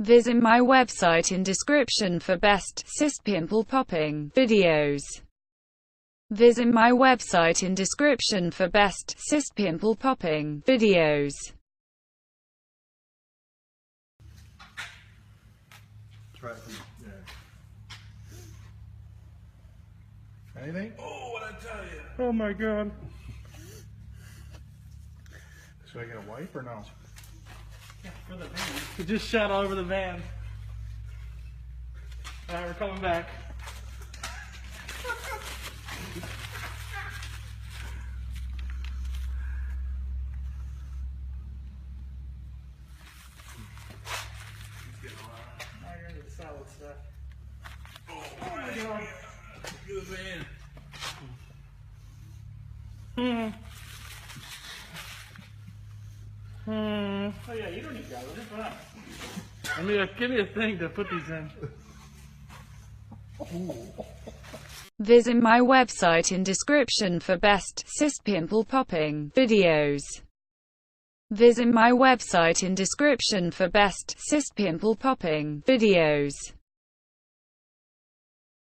Visit my website in description for best cyst pimple popping videos. Visit my website in description for best cyst pimple popping videos. Try it. Yeah. Anything? Oh, what I tell you? Oh my god. Should I get a wipe or no? Yeah, for the van. It just shot all over the van. Alright, we're coming back. Now you're into the solid stuff. Oh my god. Good man. Oh yeah, you don't need that. Wow. I mean, give me a thing to put these in. Visit my website in description for best cyst pimple popping videos. Visit my website in description for best cyst pimple popping videos.